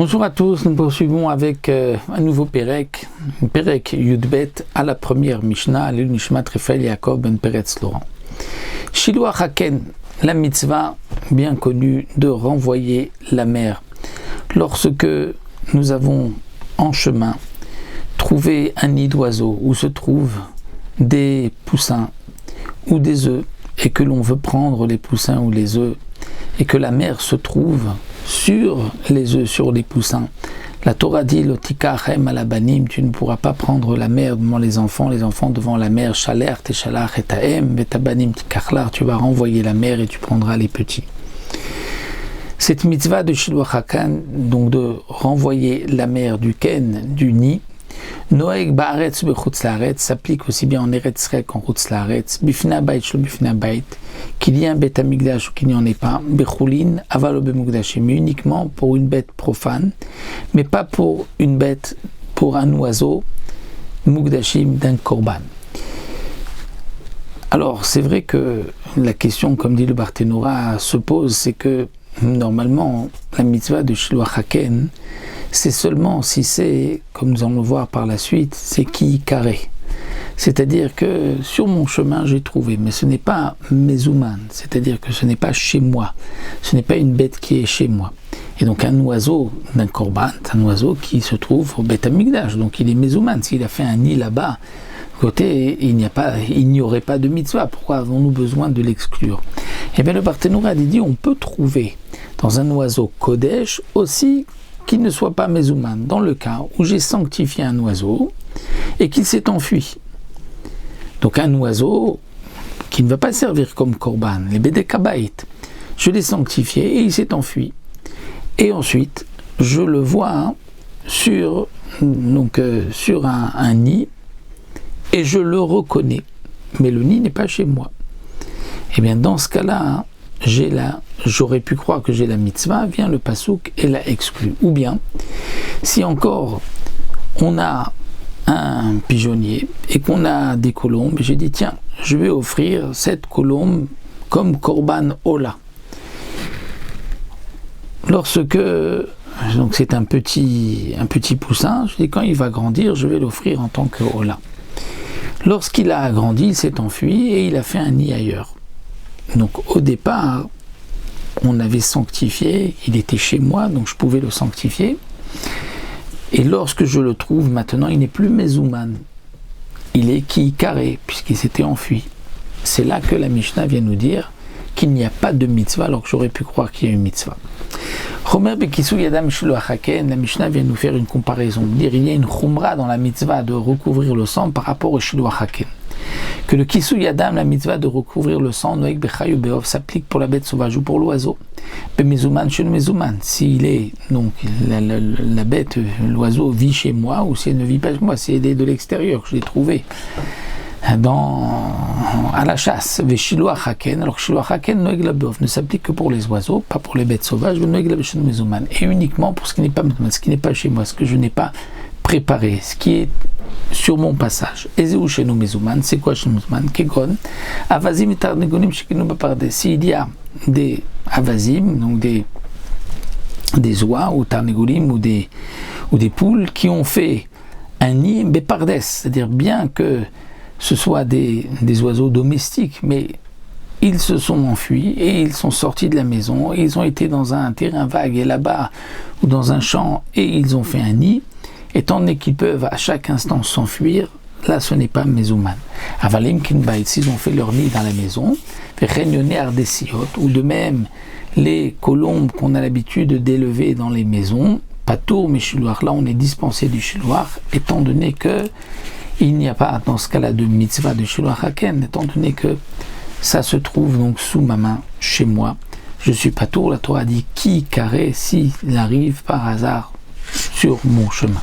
Bonjour à tous, nous poursuivons avec un nouveau Perek Yudbet à la première Mishnah, le Nishmat Raphaël Yaakov ben Peretz Laurent. Shiluach Haken, la mitzvah bien connue de renvoyer la mère. Lorsque nous avons en chemin trouvé un nid d'oiseau où se trouvent des poussins ou des œufs et que l'on veut prendre les poussins ou les œufs et que la mère se trouve sur les œufs, sur les poussins. La Torah dit Lotikachem alabanim, tu ne pourras pas prendre la mère devant les enfants devant la mère. Shaler teshalach et taem vetabanim tikachlar, tu vas renvoyer la mère et tu prendras les petits. Cette mitzvah de Shiluach Haken, donc de renvoyer la mère du ken, du nid, Noeg ba'aretz bechutz la'aretz, s'applique aussi bien en Eretz Rek qu'en Chutz la'aretz, bifna bait shlo bifna bait, qu'il y ait un bête amigdash ou qu'il n'y en ait pas, bechulin avalo bemugdashim, mais uniquement pour une bête profane, mais pas pour une bête, pour un oiseau, mugdashim d'un korban. Alors c'est vrai que la question, comme dit le Barthénora, se pose, c'est que normalement la mitzvah de Shiluach Haken, c'est seulement si c'est, comme nous allons le voir par la suite, c'est qui carré. C'est-à-dire que sur mon chemin j'ai trouvé, mais ce n'est pas mezouman, c'est-à-dire que ce n'est pas chez moi, ce n'est pas une bête qui est chez moi. Et donc un oiseau d'un korban, c'est un oiseau qui se trouve au Beth Amikdash, donc il est mezouman. S'il a fait un nid là-bas, côté, il n'y aurait pas de mitzvah. Pourquoi avons-nous besoin de l'exclure? Eh bien le Barthénora dit on peut trouver dans un oiseau kodesh aussi qu'il ne soit pas mezouman, dans le cas où j'ai sanctifié un oiseau et qu'il s'est enfui. Donc un oiseau qui ne va pas servir comme korban, les bédékabaït, je l'ai sanctifié et il s'est enfui. Et ensuite, je le vois sur un nid et je le reconnais, mais le nid n'est pas chez moi. Et bien dans ce cas-là, j'aurais pu croire que j'ai la mitzvah, vient le pasouk et la exclut. Ou bien, si encore on a un pigeonnier et qu'on a des colombes, j'ai dit tiens, je vais offrir cette colombe comme korban ola. Lorsque, donc c'est un petit poussin, je dis quand il va grandir, je vais l'offrir en tant que ola. Lorsqu'il a grandi, il s'est enfui et il a fait un nid ailleurs. Donc au départ, on avait sanctifié, il était chez moi, donc je pouvais le sanctifier. Et lorsque je le trouve maintenant, il n'est plus mezouman. Il est ki carré, puisqu'il s'était enfui. C'est là que la Mishnah vient nous dire qu'il n'y a pas de mitzvah, alors que j'aurais pu croire qu'il y a une mitzvah. Chomer bekisou yadam shiluach haken, la Mishnah vient nous faire une comparaison. Dire il y a une chumra dans la mitzvah de recouvrir le sang par rapport au shiluach haken. Que le kisou yadam, la mitzvah de recouvrir le sang, noek bechayu beov, s'applique pour la bête sauvage ou pour l'oiseau. Bemezouman shel mezouman, s'il est, donc la bête, l'oiseau vit chez moi, ou si elle ne vit pas chez moi, si elle est de l'extérieur, que je l'ai trouvé à la chasse. Veshiluach haken, alors que shiluach haken noek la beov ne s'applique que pour les oiseaux, pas pour les bêtes sauvages, noek la shel mezouman, et uniquement pour ce qui n'est pas mezouman, ce qui n'est pas chez moi, ce que je n'ai pas préparé, ce qui est sur mon passage. Ezeu chez nous mezouman, c'est quoi chez nous mezouman? Kegon, avazim et tarnegonim shekinu bapardes. S'il y a des avazim, donc des oies ou tarnegonim ou des poules qui ont fait un nid bepardes, c'est-à-dire bien que ce soit des oiseaux domestiques, mais ils se sont enfuis et ils sont sortis de la maison et ils ont été dans un terrain vague et là-bas ou dans un champ et ils ont fait un nid. Étant donné qu'ils peuvent à chaque instant s'enfuir, là ce n'est pas mezouman. Avalim kinbait, s'ils ont fait leur nid dans la maison, ou de même les colombes qu'on a l'habitude d'élever dans les maisons, patour mais shiluach, là on est dispensé du shiluach, étant donné que il n'y a pas dans ce cas-là de mitzvah de shiluach haken, étant donné que ça se trouve donc sous ma main, chez moi, je suis patour. La Torah dit qui carré s'il arrive par hasard sur mon chemin.